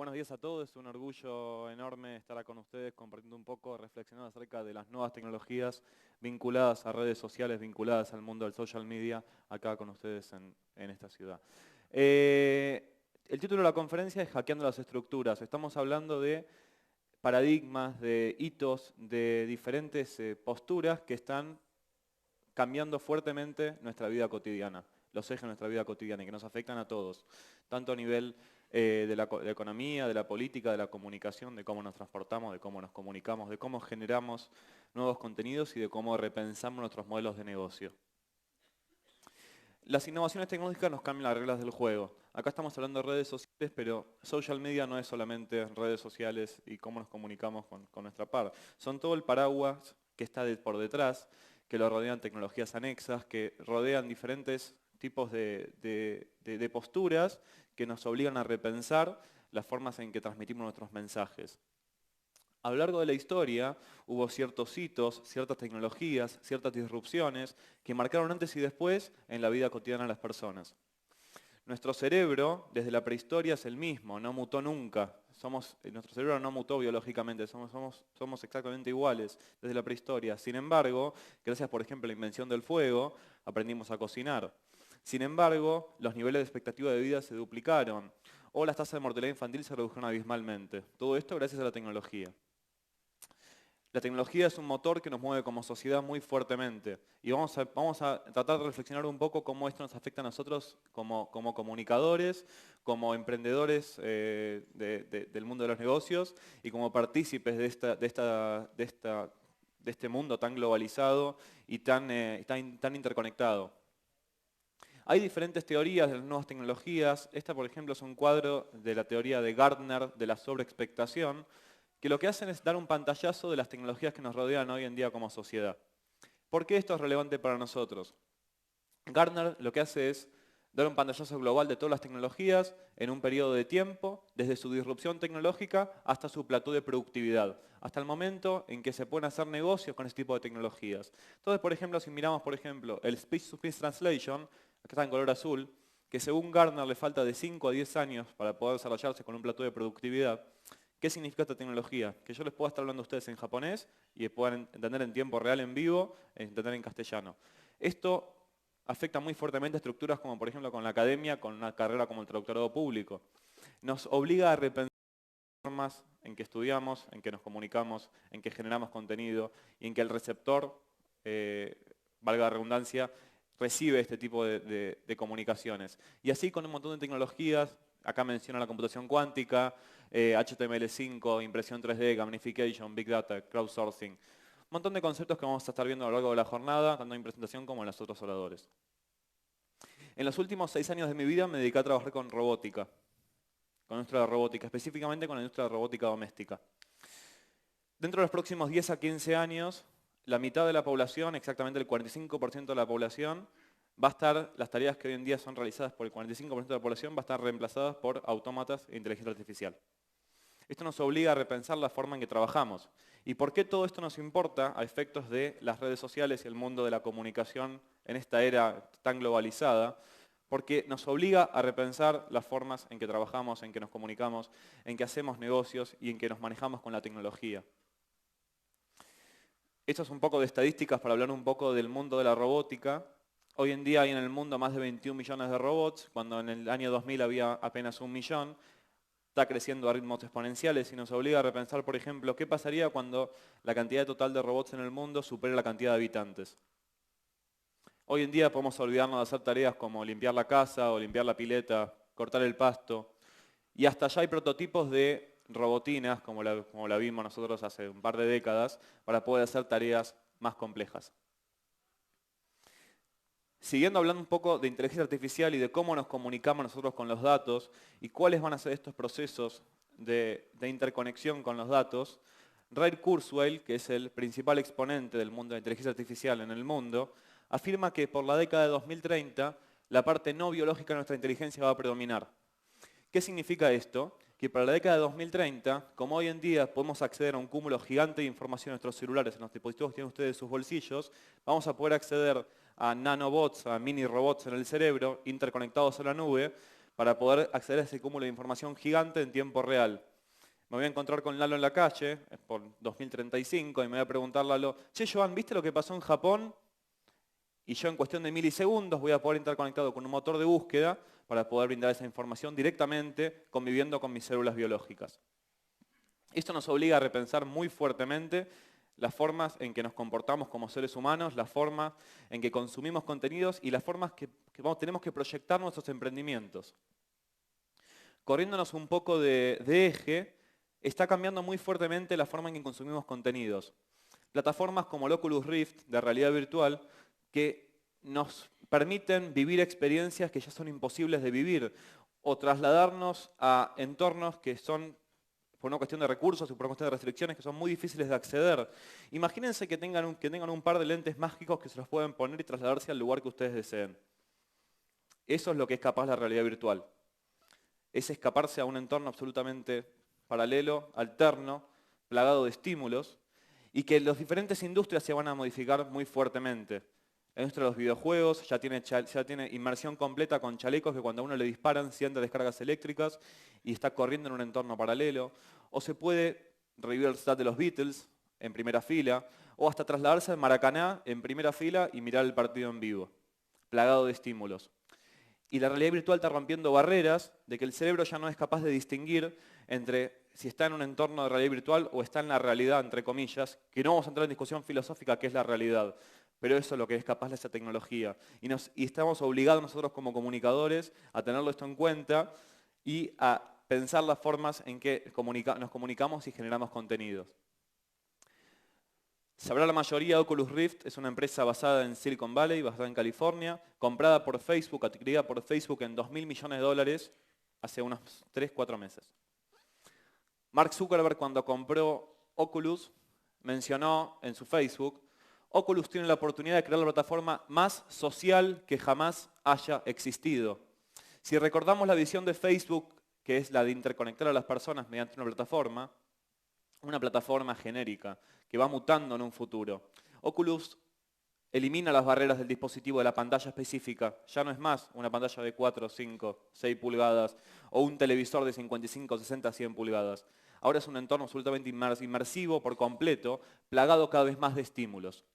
Buenos días a todos, es un orgullo enorme estar acá con ustedes compartiendo un poco, reflexionando acerca de las nuevas tecnologías vinculadas a redes sociales, vinculadas al mundo del social media, acá con ustedes en esta ciudad. El título de la conferencia es Hackeando las estructuras. Estamos hablando de paradigmas, de hitos, de diferentes posturas que están cambiando fuertemente nuestra vida cotidiana, los ejes de nuestra vida cotidiana y que nos afectan a todos, tanto a nivel de la economía, de la política, de la comunicación, de cómo nos transportamos, de cómo nos comunicamos, de cómo generamos nuevos contenidos y de cómo repensamos nuestros modelos de negocio. Las innovaciones tecnológicas nos cambian las reglas del juego. Acá estamos hablando de redes sociales, pero social media no es solamente redes sociales y cómo nos comunicamos con nuestra par. Son todo el paraguas que está por detrás, que lo rodean tecnologías anexas, que rodean diferentes tipos de posturas que nos obligan a repensar las formas en que transmitimos nuestros mensajes. A lo largo de la historia hubo ciertos hitos, ciertas tecnologías, ciertas disrupciones que marcaron antes y después en la vida cotidiana de las personas. Nuestro cerebro, desde la prehistoria, es el mismo, no mutó nunca. Nuestro cerebro no mutó biológicamente, somos exactamente iguales desde la prehistoria. Sin embargo, gracias por ejemplo a la invención del fuego, aprendimos a cocinar. Sin embargo, los niveles de expectativa de vida se duplicaron o las tasas de mortalidad infantil se redujeron abismalmente. Todo esto gracias a la tecnología. La tecnología es un motor que nos mueve como sociedad muy fuertemente y vamos a tratar de reflexionar un poco cómo esto nos afecta a nosotros como comunicadores, como emprendedores del mundo de los negocios y como partícipes de este mundo tan globalizado y tan interconectado. Hay diferentes teorías de las nuevas tecnologías. Esta, por ejemplo, es un cuadro de la teoría de Gartner de la sobreexpectación, que lo que hacen es dar un pantallazo de las tecnologías que nos rodean hoy en día como sociedad. ¿Por qué esto es relevante para nosotros? Gartner lo que hace es dar un pantallazo global de todas las tecnologías en un periodo de tiempo, desde su disrupción tecnológica hasta su plató de productividad, hasta el momento en que se pueden hacer negocios con este tipo de tecnologías. Entonces, por ejemplo, si miramos, por ejemplo, el Speech-to-Speech Translation, acá está en color azul, que según Gartner le falta de 5 a 10 años para poder desarrollarse con un plató de productividad. ¿Qué significa esta tecnología? Que yo les pueda estar hablando a ustedes en japonés y puedan entender en tiempo real en vivo, entender en castellano. Esto afecta muy fuertemente a estructuras como por ejemplo con la academia, con una carrera como el traductorado público. Nos obliga a repensar las formas en que estudiamos, en que nos comunicamos, en que generamos contenido y en que el receptor, valga la redundancia, recibe este tipo de comunicaciones. Y así con un montón de tecnologías, acá menciona la computación cuántica, HTML5, impresión 3D, gamification, Big Data, crowdsourcing. Un montón de conceptos que vamos a estar viendo a lo largo de la jornada, tanto en presentación como en los otros oradores. En los últimos 6 años de mi vida me dediqué a trabajar con robótica, con la industria de robótica, específicamente con la industria de robótica doméstica. Dentro de los próximos 10 a 15 años, la mitad de la población, exactamente el 45% de la población, va a estar, las tareas que hoy en día son realizadas por el 45% de la población, va a estar reemplazadas por autómatas e inteligencia artificial. Esto nos obliga a repensar la forma en que trabajamos. ¿Y por qué todo esto nos importa a efectos de las redes sociales y el mundo de la comunicación en esta era tan globalizada? Porque nos obliga a repensar las formas en que trabajamos, en que nos comunicamos, en que hacemos negocios y en que nos manejamos con la tecnología. Esto es un poco de estadísticas para hablar un poco del mundo de la robótica. Hoy en día hay en el mundo más de 21 millones de robots, cuando en el año 2000 había apenas 1 millón. Está creciendo a ritmos exponenciales y nos obliga a repensar, por ejemplo, qué pasaría cuando la cantidad total de robots en el mundo supere la cantidad de habitantes. Hoy en día podemos olvidarnos de hacer tareas como limpiar la casa o limpiar la pileta, cortar el pasto. Y hasta allá hay prototipos de robotinas, como la vimos nosotros hace un par de décadas, para poder hacer tareas más complejas. Siguiendo hablando un poco de inteligencia artificial y de cómo nos comunicamos nosotros con los datos y cuáles van a ser estos procesos de interconexión con los datos, Ray Kurzweil, que es el principal exponente del mundo de inteligencia artificial en el mundo, afirma que por la década de 2030 la parte no biológica de nuestra inteligencia va a predominar. ¿Qué significa esto? Que para la década de 2030, como hoy en día podemos acceder a un cúmulo gigante de información en nuestros celulares, en los dispositivos que tienen ustedes en sus bolsillos, vamos a poder acceder a nanobots, a mini robots en el cerebro, interconectados a la nube, para poder acceder a ese cúmulo de información gigante en tiempo real. Me voy a encontrar con Lalo en la calle, es por 2035, y me voy a preguntar, Lalo, che, Joan, ¿viste lo que pasó en Japón? Y yo en cuestión de milisegundos voy a poder estar conectado con un motor de búsqueda para poder brindar esa información directamente conviviendo con mis células biológicas. Esto nos obliga a repensar muy fuertemente las formas en que nos comportamos como seres humanos, las formas en que consumimos contenidos y las formas que tenemos que proyectar nuestros emprendimientos. Corriéndonos un poco de eje, está cambiando muy fuertemente la forma en que consumimos contenidos. Plataformas como el Oculus Rift de realidad virtual que nos permiten vivir experiencias que ya son imposibles de vivir o trasladarnos a entornos que son, por una cuestión de recursos y por una cuestión de restricciones, que son muy difíciles de acceder. Imagínense que tengan un par de lentes mágicos que se los pueden poner y trasladarse al lugar que ustedes deseen. Eso es lo que es capaz la realidad virtual. Es escaparse a un entorno absolutamente paralelo, alterno, plagado de estímulos, y que las diferentes industrias se van a modificar muy fuertemente. La industria de los videojuegos ya tiene inmersión completa con chalecos que cuando a uno le disparan siente descargas eléctricas y está corriendo en un entorno paralelo. O se puede revivir el stat de los Beatles en primera fila, o hasta trasladarse al Maracaná en primera fila y mirar el partido en vivo, plagado de estímulos. Y la realidad virtual está rompiendo barreras de que el cerebro ya no es capaz de distinguir entre si está en un entorno de realidad virtual o está en la realidad, entre comillas, que no vamos a entrar en discusión filosófica qué es la realidad, pero eso es lo que es capaz de esa tecnología. Y estamos obligados nosotros como comunicadores a tenerlo esto en cuenta y a pensar las formas en que nos comunicamos y generamos contenidos. Sabrá la mayoría, Oculus Rift es una empresa basada en Silicon Valley, basada en California, comprada por Facebook, adquirida por Facebook en $2.000 millones hace unos 3-4 meses. Mark Zuckerberg, cuando compró Oculus, mencionó en su Facebook: Oculus tiene la oportunidad de crear la plataforma más social que jamás haya existido. Si recordamos la visión de Facebook, que es la de interconectar a las personas mediante una plataforma genérica que va mutando en un futuro. Oculus elimina las barreras del dispositivo, de la pantalla específica. Ya no es más una pantalla de 4, 5, 6 pulgadas o un televisor de 55, 60, 100 pulgadas. Ahora es un entorno absolutamente inmersivo por completo, plagado cada vez más de estímulos.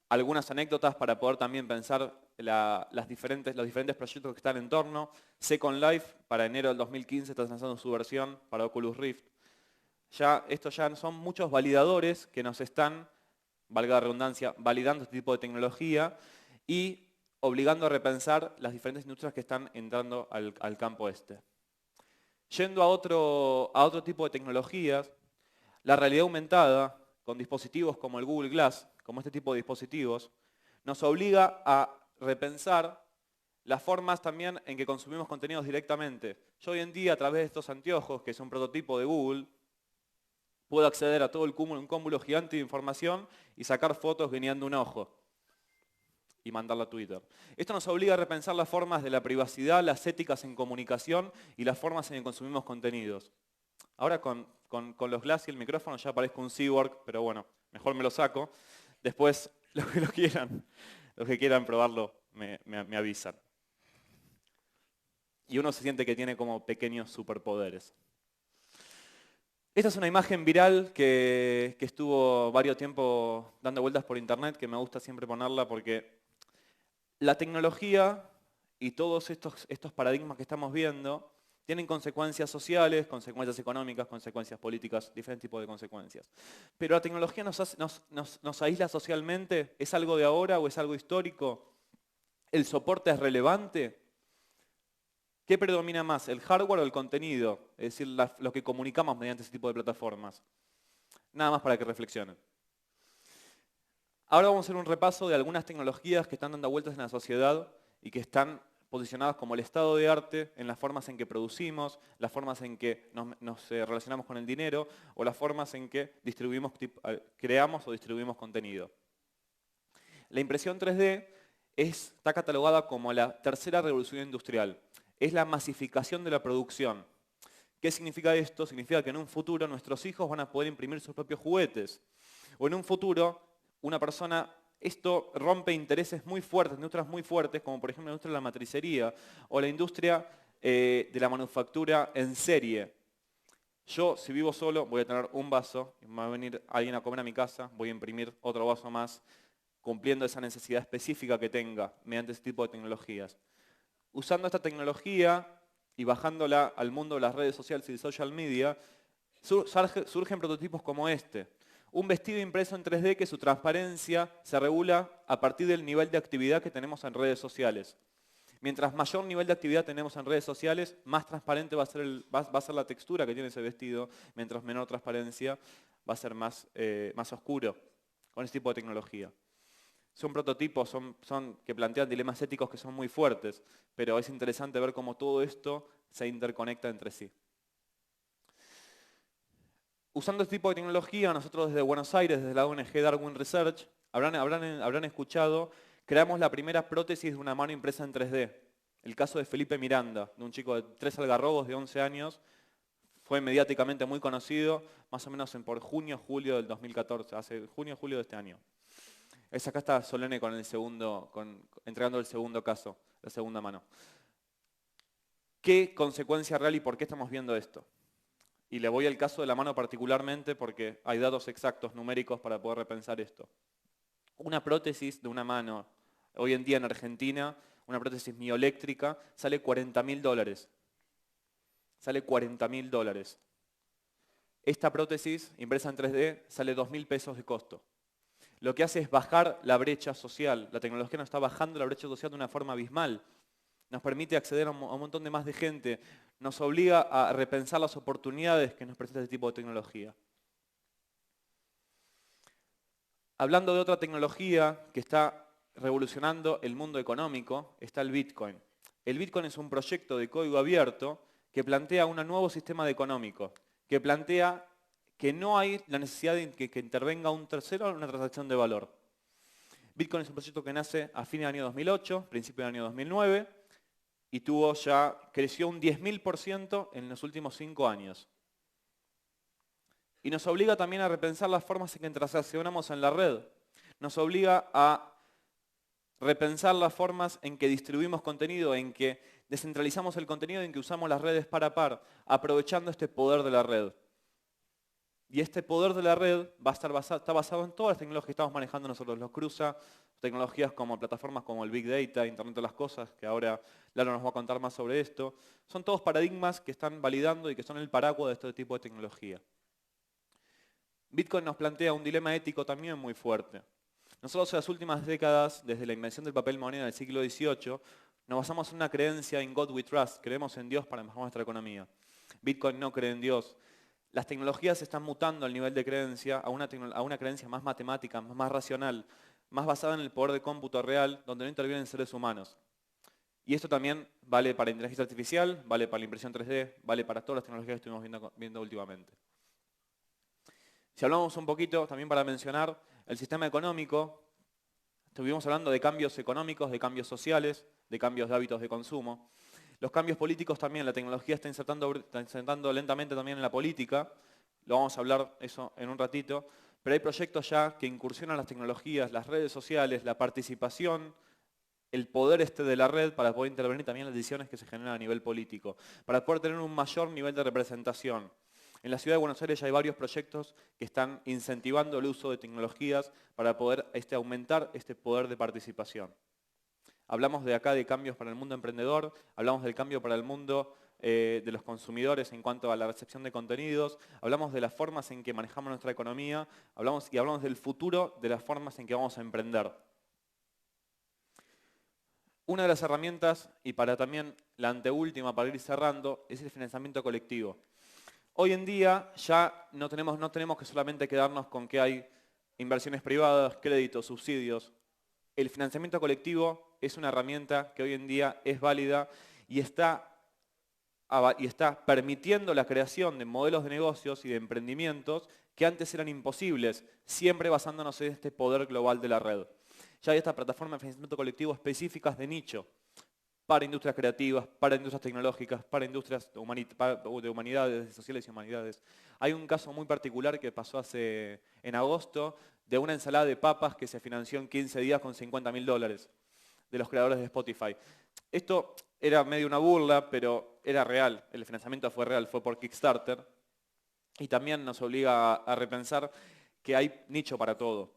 Algunas anécdotas para poder también pensar los diferentes proyectos que están en torno. Second Life, para enero del 2015, está lanzando su versión para Oculus Rift. Estos ya son muchos validadores que nos están, valga la redundancia, validando este tipo de tecnología y obligando a repensar las diferentes industrias que están entrando al campo este. Yendo a otro tipo de tecnologías, la realidad aumentada, con dispositivos como el Google Glass, como este tipo de dispositivos, nos obliga a repensar las formas también en que consumimos contenidos directamente. Yo hoy en día, a través de estos anteojos, que es un prototipo de Google, puedo acceder a todo un cúmulo gigante de información y sacar fotos guiñando un ojo y mandarla a Twitter. Esto nos obliga a repensar las formas de la privacidad, las éticas en comunicación y las formas en que consumimos contenidos. Ahora con los Glass y el micrófono ya parezco un cyborg, pero bueno, mejor me lo saco. Después, los que quieran probarlo, me avisan. Y uno se siente que tiene como pequeños superpoderes. Esta es una imagen viral que estuvo varios tiempo dando vueltas por internet, que me gusta siempre ponerla porque la tecnología y todos estos paradigmas que estamos viendo tienen consecuencias sociales, consecuencias económicas, consecuencias políticas, diferentes tipos de consecuencias. Pero la tecnología nos aísla socialmente. ¿Es algo de ahora o es algo histórico? ¿El soporte es relevante? ¿Qué predomina más, el hardware o el contenido? Es decir, lo que comunicamos mediante ese tipo de plataformas. Nada más para que reflexionen. Ahora vamos a hacer un repaso de algunas tecnologías que están dando vueltas en la sociedad y que están posicionadas como el estado de arte en las formas en que producimos, las formas en que nos relacionamos con el dinero o las formas en que creamos o distribuimos contenido. La impresión 3D está catalogada como la tercera revolución industrial. Es la masificación de la producción. ¿Qué significa esto? Significa que en un futuro nuestros hijos van a poder imprimir sus propios juguetes. O en un futuro una persona Esto rompe intereses muy fuertes, industrias muy fuertes, como por ejemplo la industria de la matricería o la industria de la manufactura en serie. Yo, si vivo solo, voy a tener un vaso, y va a venir alguien a comer a mi casa, voy a imprimir otro vaso más, cumpliendo esa necesidad específica que tenga mediante ese tipo de tecnologías. Usando esta tecnología y bajándola al mundo de las redes sociales y de social media, surgen prototipos como este. Un vestido impreso en 3D que su transparencia se regula a partir del nivel de actividad que tenemos en redes sociales. Mientras mayor nivel de actividad tenemos en redes sociales, más transparente va a ser la textura que tiene ese vestido, mientras menor transparencia va a ser más oscuro con ese tipo de tecnología. Son prototipos que plantean dilemas éticos que son muy fuertes, pero es interesante ver cómo todo esto se interconecta entre sí. Usando este tipo de tecnología, nosotros desde Buenos Aires, desde la ONG Darwin Research, habrán escuchado, creamos la primera prótesis de una mano impresa en 3D. El caso de Felipe Miranda, de un chico de 3 algarrobos de 11 años, fue mediáticamente muy conocido, más o menos por junio, julio del 2014, hace junio, julio de este año. Acá está Solene entregando el segundo caso, la segunda mano. ¿Qué consecuencia real y por qué estamos viendo esto? Y le voy al caso de la mano particularmente porque hay datos exactos, numéricos, para poder repensar esto. Una prótesis de una mano, hoy en día en Argentina, una prótesis mioeléctrica, sale $40.000. Sale $40.000. Esta prótesis, impresa en 3D, sale $2.000 de costo. Lo que hace es bajar la brecha social. La tecnología nos está bajando la brecha social de una forma abismal. Nos permite acceder a un montón de más de gente. Nos obliga a repensar las oportunidades que nos presenta este tipo de tecnología. Hablando de otra tecnología que está revolucionando el mundo económico, está el Bitcoin. El Bitcoin es un proyecto de código abierto que plantea un nuevo sistema económico, que plantea que no hay la necesidad de que intervenga un tercero en una transacción de valor. Bitcoin es un proyecto que nace a fines del año 2008, principio del año 2009, y creció un 10.000% en los últimos 5 años. Y nos obliga también a repensar las formas en que transaccionamos en la red. Nos obliga a repensar las formas en que distribuimos contenido, en que descentralizamos el contenido, en que usamos las redes par a par, aprovechando este poder de la red. Y este poder de la red está basado en todas las tecnologías que estamos manejando nosotros. Los cruza tecnologías como plataformas como el Big Data, Internet de las Cosas, que ahora Lalo nos va a contar más sobre esto. Son todos paradigmas que están validando y que son el paraguas de este tipo de tecnología. Bitcoin nos plantea un dilema ético también muy fuerte. Nosotros en las últimas décadas, desde la invención del papel moneda del siglo XVIII, nos basamos en una creencia en God we trust, creemos en Dios para mejorar nuestra economía. Bitcoin no cree en Dios. Las tecnologías están mutando al nivel de creencia a una creencia más matemática, más racional, más basada en el poder de cómputo real, donde no intervienen seres humanos. Y esto también vale para inteligencia artificial, vale para la impresión 3D, vale para todas las tecnologías que estuvimos viendo últimamente. Si hablamos un poquito, también para mencionar, el sistema económico, estuvimos hablando de cambios económicos, de cambios sociales, de cambios de hábitos de consumo. Los cambios políticos también, la tecnología está insertando lentamente también en la política, lo vamos a hablar eso en un ratito, pero hay proyectos ya que incursionan las tecnologías, las redes sociales, la participación, el poder de la red para poder intervenir también en las decisiones que se generan a nivel político, para poder tener un mayor nivel de representación. En la ciudad de Buenos Aires ya hay varios proyectos que están incentivando el uso de tecnologías para poder aumentar este poder de participación. Hablamos de acá de cambios para el mundo emprendedor, hablamos del cambio para el mundo de los consumidores en cuanto a la recepción de contenidos, hablamos de las formas en que manejamos nuestra economía, hablamos del futuro de las formas en que vamos a emprender. Una de las herramientas, y para también la anteúltima para ir cerrando, es el financiamiento colectivo. Hoy en día ya no tenemos que solamente quedarnos con que hay inversiones privadas, créditos, subsidios. El financiamiento colectivo es una herramienta que hoy en día es válida y está permitiendo la creación de modelos de negocios y de emprendimientos que antes eran imposibles, siempre basándonos en este poder global de la red. Ya hay estas plataformas de financiamiento colectivo específicas de nicho. para industrias creativas, para industrias tecnológicas, para industrias de humanidades, de sociales y humanidades. Hay un caso muy particular que pasó en agosto de una ensalada de papas que se financió en 15 días con $50.000 de los creadores de Spotify. Esto era medio una burla, pero era real. El financiamiento fue real, fue por Kickstarter. Y también nos obliga a repensar que hay nicho para todo.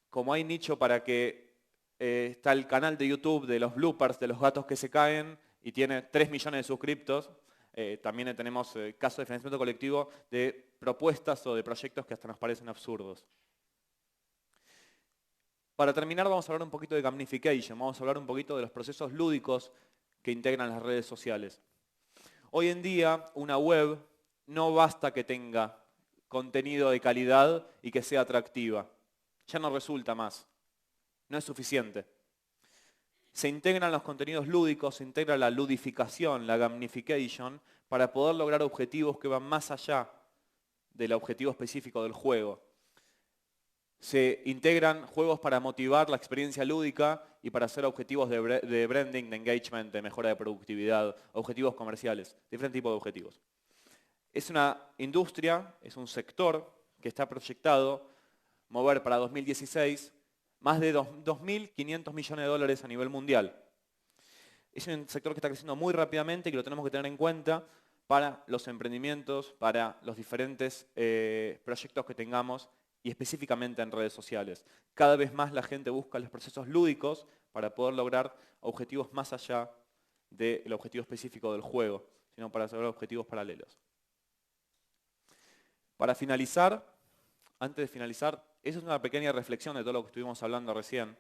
Como hay nicho para que está el canal de YouTube de los bloopers de los gatos que se caen y tiene 3 millones de suscriptos, también tenemos casos de financiamiento colectivo de propuestas o de proyectos que hasta nos parecen absurdos. Para terminar vamos a hablar un poquito de gamification, vamos a hablar un poquito de los procesos lúdicos que integran las redes sociales. Hoy en día una web no basta que tenga contenido de calidad y que sea atractiva. Ya no resulta más. No es suficiente. Se integran los contenidos lúdicos, se integra la ludificación, la gamification, para poder lograr objetivos que van más allá del objetivo específico del juego. Se integran juegos para motivar la experiencia lúdica y para hacer objetivos de branding, de engagement, de mejora de productividad, objetivos comerciales, diferentes tipos de objetivos. Es una industria, es un sector que está proyectado mover para 2016 más de 2.500 millones de dólares a nivel mundial. Es un sector que está creciendo muy rápidamente y que lo tenemos que tener en cuenta para los emprendimientos, para los diferentes proyectos que tengamos y específicamente en redes sociales. Cada vez más la gente busca los procesos lúdicos para poder lograr objetivos más allá del objetivo específico del juego, sino para lograr objetivos paralelos. Para finalizar, antes de finalizar, esa es una pequeña reflexión de todo lo que estuvimos hablando recién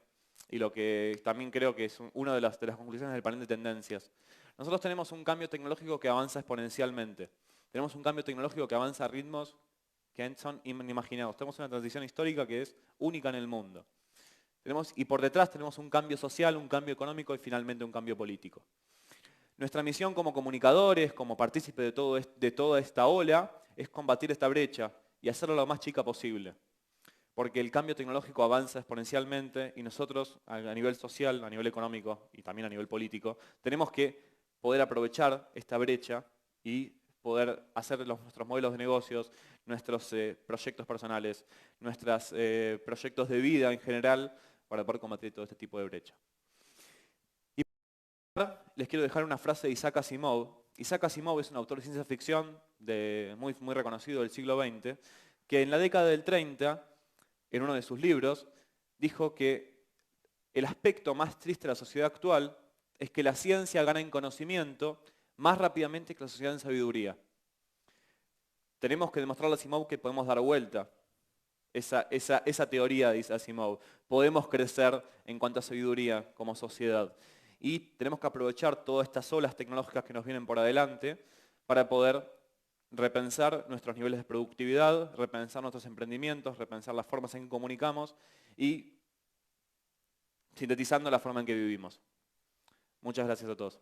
y lo que también creo que es una de las conclusiones del panel de tendencias. Nosotros tenemos un cambio tecnológico que avanza exponencialmente. Tenemos un cambio tecnológico que avanza a ritmos que son inimaginados. Tenemos una transición histórica que es única en el mundo. Y por detrás tenemos un cambio social, un cambio económico y finalmente un cambio político. Nuestra misión como comunicadores, como partícipes de toda esta ola, es combatir esta brecha y hacerlo lo más chica posible. Porque el cambio tecnológico avanza exponencialmente y nosotros a nivel social, a nivel económico y también a nivel político, tenemos que poder aprovechar esta brecha y poder hacer nuestros modelos de negocios, nuestros proyectos personales, nuestros proyectos de vida en general para poder combatir todo este tipo de brecha. Y les quiero dejar una frase de Isaac Asimov. Isaac Asimov es un autor de ciencia ficción muy reconocido del siglo XX, que en la década del 30, en uno de sus libros, dijo que el aspecto más triste de la sociedad actual es que la ciencia gana en conocimiento más rápidamente que la sociedad en sabiduría. Tenemos que demostrarle a Asimov que podemos dar vuelta esa teoría, dice Asimov. Podemos crecer en cuanto a sabiduría como sociedad. Y tenemos que aprovechar todas estas olas tecnológicas que nos vienen por adelante para poder repensar nuestros niveles de productividad, repensar nuestros emprendimientos, repensar las formas en que comunicamos y sintetizando la forma en que vivimos. Muchas gracias a todos.